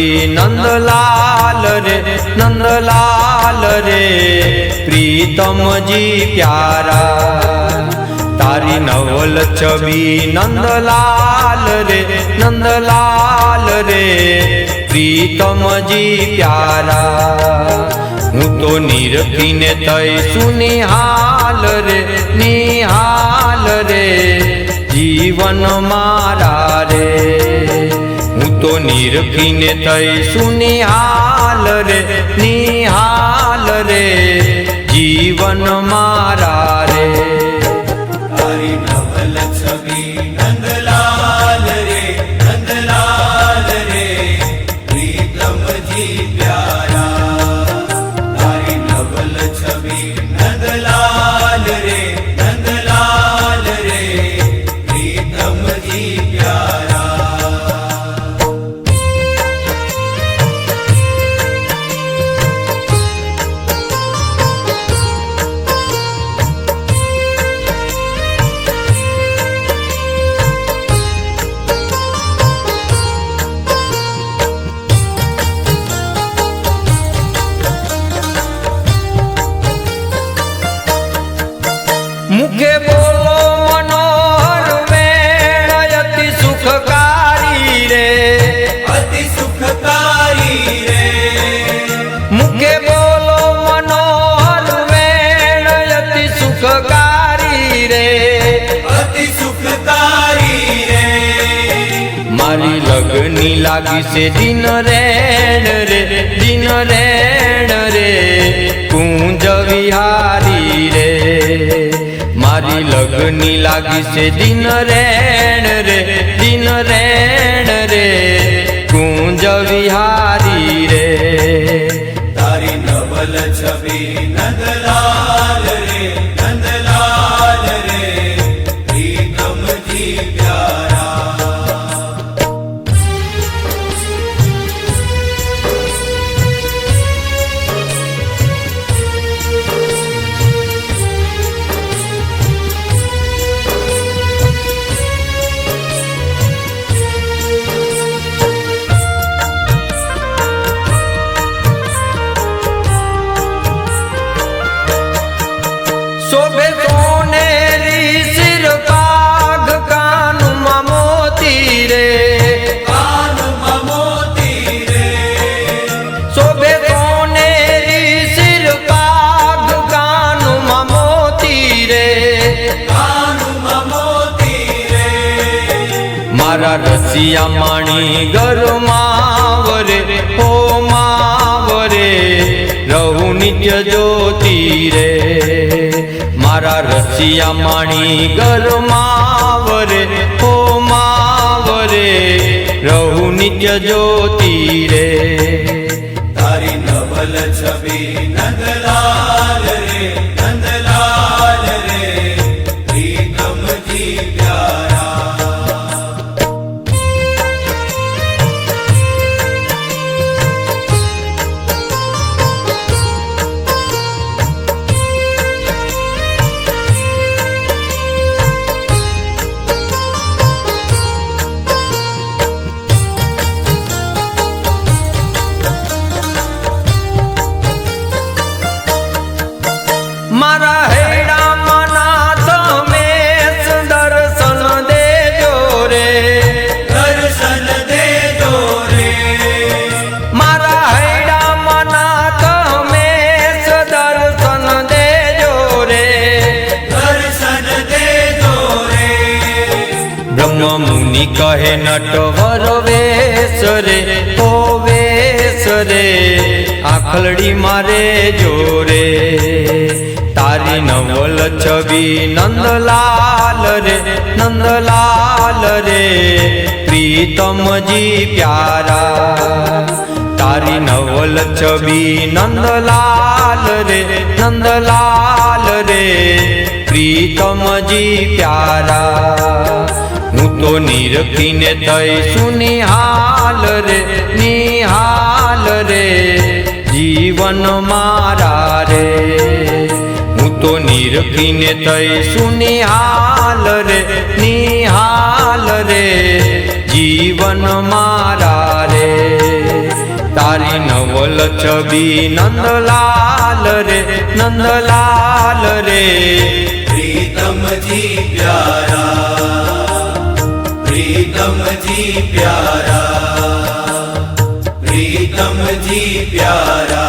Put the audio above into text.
छवि नंदलाल रे नंदलाल रे प्रीतम जी प्यारा। तारी नवल छवि नंदलाल रे नंदलाल रे प्रीतम जी प्यारा। हूँ तो निरखीने तय सुनिहाल रे निहाल रे जीवन मारा रे। हूँ तो निरखीने तय सुनिहाल रे निहाल रे जीवन मारा रे। तारी नवल छवि नंदलाल रे नंदलाल रे प्रीतम जी प्यारा। तारी नवल छवि नंदलाल रे नंदलाल रे प्रीतम जी प्यारा। मुखे बोलो मनोहर वेण अति सुखकारी रे अति सुखकारी रे। मुखे बोलो मनोहर वेण अति सुखकारी रे अति सुखकारी रे। मारी लगनी लागी से दिन रेण रे दिन रेण रे कुंज विहारी रे। मारी लगनी लागी से दिन रेण रे दिन रेण रे कुंज विहारी रे। तारी नवल छवि नंदलाल रे नंदलाल रे प्रीतम जी प्यारा। शोभे सोनेरी सिर पाग कानुमा मोती रे कानुमा मोती रे। शोभे सोनेरी सिर पाग कानुमा मोती रे कानुमा मोती रे। मारा रसिया माणी गरमावरे हो मावरे रहु नित्य ज्योति रे। मारा रसिया माणी गरमावरे हो मावरे रहु नित्य ज्योति रे। तारी नवल छवि नंदलाल रे नंदलाल रे प्रीतम जी प्यारा। मारा हेड़ा मना तमें दर्शन दे जो रे दर्शन दे जो रे। मारा हेड़ा मना तमें दर्शन दे जो रे दर्शन दे जो रे। ब्रह्म मुनि कहे नटवर वेश रे ओ वेश रे आखलड़ी मारे जोरे। तारी नवल छवि नंदलाल रे नंदलाल रे प्रीतम जी प्यारा। तारी नवल छवि नंदलाल रे नंदलाल रे प्रीतम जी प्यारा। हूँ तो निरखीने तय सुनिहाल रे निहाल रे जीवन मारा रे। हूँ तो निरखीने तय सुनिहाल रे निहाल रे जीवन मारा रे। તારી નવલ છબી નંદલાલ રે નંદલાલ રે प्रीतम जी प्यारा प्रीतम जी प्यारा प्रीतम जी प्यारा